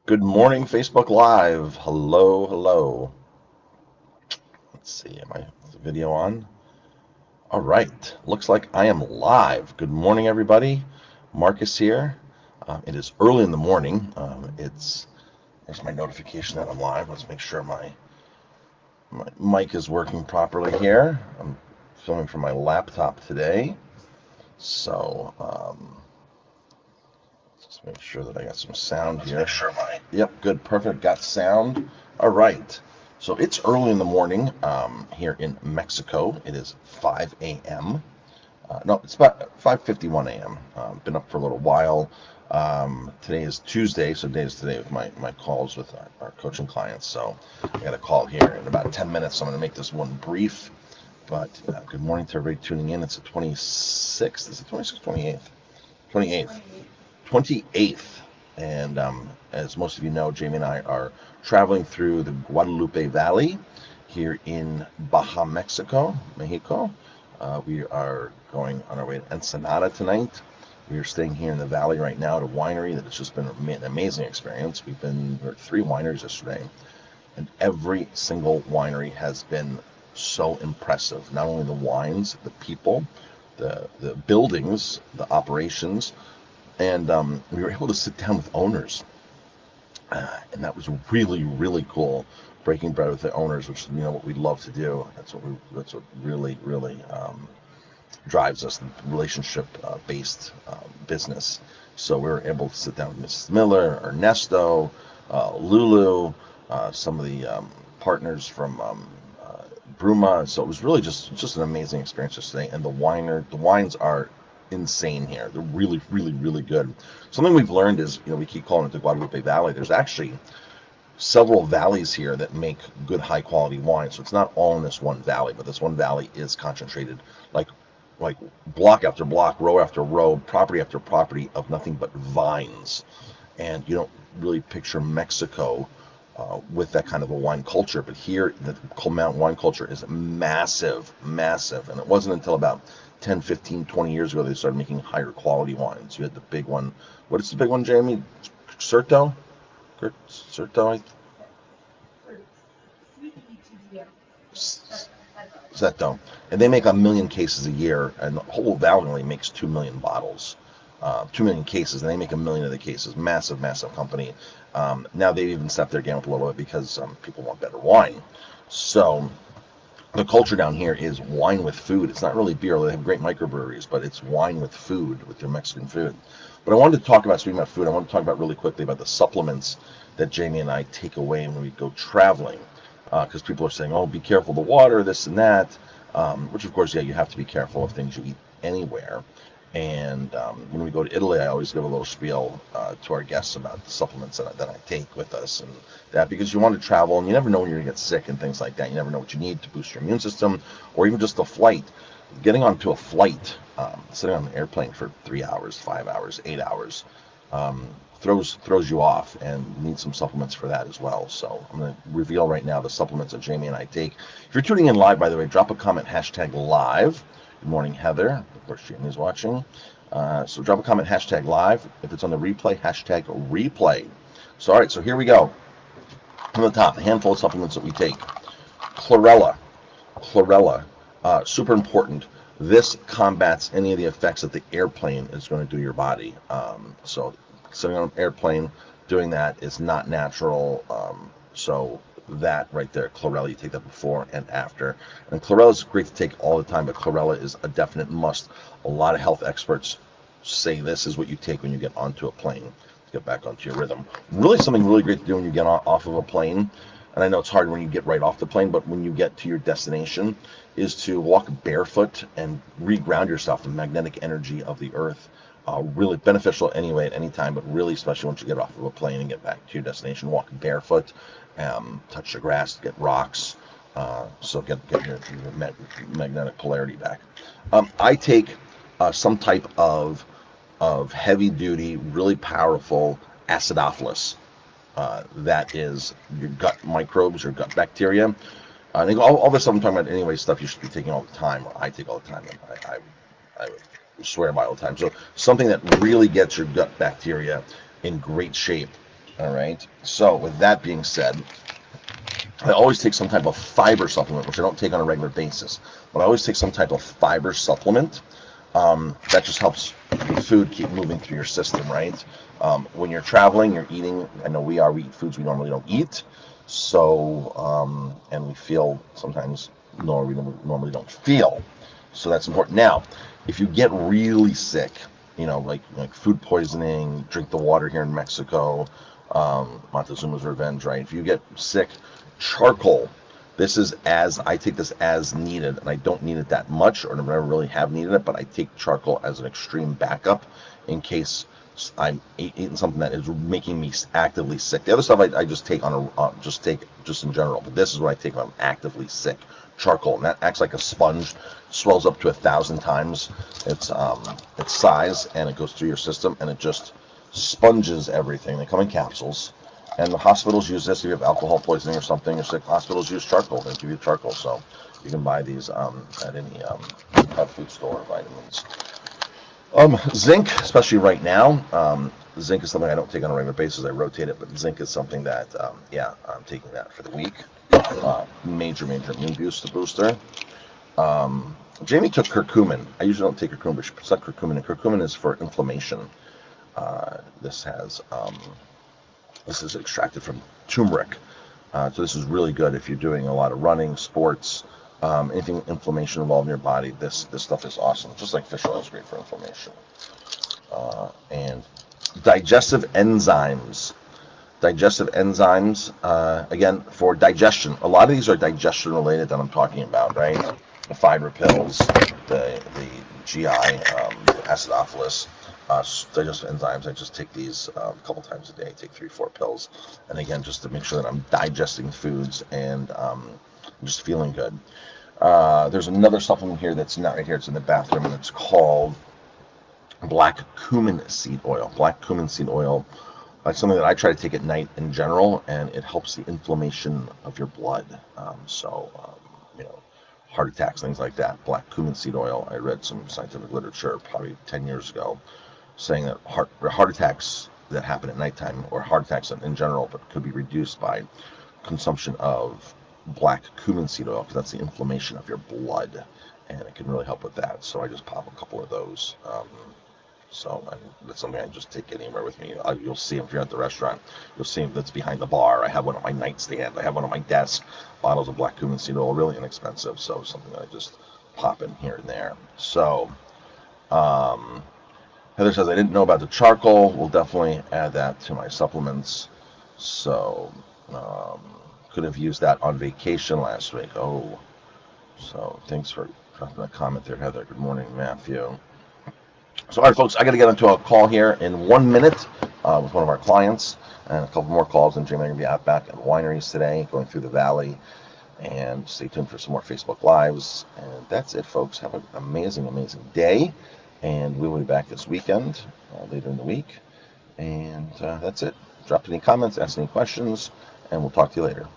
Good morning, Facebook Live. Hello, hello. Let's see, am I is the video on? All right, looks like I am live. Good morning, everybody. Marcus here. It is early in the morning. There's my notification that I'm live. Let's make sure my mic is working properly here. I'm filming from my laptop today, so just make sure that I got some sound here. Yep, good, perfect. Got sound. All right. So it's early in the morning here in Mexico. It is 5 a.m. No, it's about 5:51 a.m. Been up for a little while. Today is Tuesday, so today is today with my calls with our coaching clients. So I got a call here in about 10 minutes. So I'm going to make this one brief. But good morning to everybody tuning in. It's the 26th. Is it 26th, 28th? 28th. 28th. And as most of you know, Jamie and I are traveling through the Guadalupe Valley here in Baja, Mexico. We are going on our way to Ensenada tonight. We are staying here in the valley right now at a winery that has just been an amazing experience. We've been at 3 wineries yesterday, and every single winery has been so impressive. Not only the wines, the people, the buildings, the operations, and we were able to sit down with owners, and that was really, really cool. Breaking bread with the owners, which what we love to do. That's what really, really drives us, the relationship based business. So we were able to sit down with Mrs. Miller, Ernesto, Lulu, some of the partners from Bruma. So it was really just an amazing experience yesterday. And the wines are insane here. They're really, really, really good. Something we've learned is, we keep calling it the Guadalupe Valley. There's actually several valleys here that make good high quality wine. So it's not all in this one valley, but this one valley is concentrated like like block after block, row after row, property after property of nothing but vines. And you don't really picture Mexico with that kind of a wine culture. But here, the Cold Mountain wine culture is massive, massive. And it wasn't until about 10, 15, 20 years ago they started making higher quality wines. You had the big one. What is the big one, Jamie? Certo? Certo? Zeto. And they make 1 million cases a year, and the whole valley only makes 2 million bottles. 2 million cases, and they make 1 million of the cases. Massive, massive company. Now they've even stepped their game up a little bit because people want better wine. So the culture down here is wine with food. It's not really beer. They have great microbreweries, but it's wine with food, with their Mexican food. But I wanted to talk about, speaking about food, I want to talk about really quickly about the supplements that Jamie and I take away when we go traveling. Because people are saying, oh, be careful of the water, this and that. Which, of course, yeah, you have to be careful of things you eat anywhere. And when we go to Italy, I always give a little spiel to our guests about the supplements that I take with us, and that because you want to travel and you never know when you're going to get sick and things like that. You never know what you need to boost your immune system, or even just a flight. Getting onto a flight, sitting on an airplane for 3 hours, 5 hours, 8 hours, throws you off, and you need some supplements for that as well. So I'm going to reveal right now the supplements that Jamie and I take. If you're tuning in live, by the way, drop a comment, #live. Good morning, Heather. Of course, Jamie's watching. So drop a comment, #live. If it's on the replay, #replay. So all right, so here we go. From the top, a handful of supplements that we take. Chlorella, super important. This combats any of the effects that the airplane is going to do to your body. So sitting on an airplane doing that is not natural. So that right there, chlorella, you take that before and after. And chlorella is great to take all the time, but chlorella is a definite must. A lot of health experts say this is what you take when you get onto a plane to get back onto your rhythm. Really something really great to do when you get off of a plane. And I know it's hard when you get right off the plane, but when you get to your destination, is to walk barefoot and reground yourself in the magnetic energy of the earth. Really beneficial anyway at any time, but really especially once you get off of a plane and get back to your destination. Walk barefoot, touch the grass, get rocks, so get your magnetic polarity back. I take some type of heavy duty, really powerful acidophilus. That is your gut microbes, your gut bacteria. I think all this stuff I'm talking about anyway, stuff you should be taking all the time, or I take all the time. I swear by all the time. So something that really gets your gut bacteria in great shape All right. So with that being said, I always take some type of fiber supplement, which I don't take on a regular basis. But I always take some type of fiber supplement. That just helps the food keep moving through your system, right? When you're traveling, you're eating. I know we eat foods we normally don't eat. So, and we feel sometimes normally don't feel. So that's important. Now, if you get really sick, like food poisoning, drink the water here in Mexico, Montezuma's Revenge, right? If you get sick, charcoal. I take this as needed, and I don't need it that much, or never really have needed it, but I take charcoal as an extreme backup in case I'm eating something that is making me actively sick. The other stuff I just take just in general, but this is what I take when I'm actively sick. Charcoal, and that acts like a sponge, swells up to 1,000 times its size, and it goes through your system, and it just sponges everything. They come in capsules, and the hospitals use this. If you have alcohol poisoning or something, you're sick, hospitals use charcoal. They give you charcoal, so you can buy these at any health food store. Vitamins. Zinc, especially right now. Zinc is something I don't take on a regular basis. I rotate it, but zinc is something that, I'm taking that for the week. Major immune booster. Jamie took curcumin. I usually don't take curcumin, but she took curcumin, and curcumin is for inflammation. This is extracted from turmeric. So this is really good if you're doing a lot of running, sports, anything inflammation involved in your body. This stuff is awesome. Just like fish oil is great for inflammation. And digestive enzymes. Again, for digestion. A lot of these are digestion related that I'm talking about, right? The fiber pills, the GI, acidophilus, digestive enzymes. I just take these a couple times a day. I take 3-4 pills, and again, just to make sure that I'm digesting foods and just feeling good. There's another supplement here that's not right here. It's in the bathroom, and it's called black cumin seed oil. Black cumin seed oil. That's something that I try to take at night in general, and it helps the inflammation of your blood. Heart attacks, things like that. Black cumin seed oil. I read some scientific literature probably 10 years ago saying that heart attacks that happen at nighttime, or heart attacks in general, but could be reduced by consumption of black cumin seed oil, because that's the inflammation of your blood, and it can really help with that. So I just pop a couple of those. That's something I just take anywhere with me. You'll see them if you're at the restaurant. You'll see them that's behind the bar. I have one on my nightstand. I have one on my desk. Bottles of black cumin seed oil, really inexpensive. So something that I just pop in here and there. So Heather says, I didn't know about the charcoal. We'll definitely add that to my supplements. So could have used that on vacation last week. Oh, so thanks for dropping a comment there, Heather. Good morning, Matthew. So, all right, folks, I got to get into a call here in 1 minute with one of our clients, and a couple more calls. And Jamie and I are going to be out back at wineries today, going through the valley. And stay tuned for some more Facebook Lives. And that's it, folks. Have an amazing, amazing day. And we will be back this weekend, later in the week. And that's it. Drop any comments, ask any questions, and we'll talk to you later.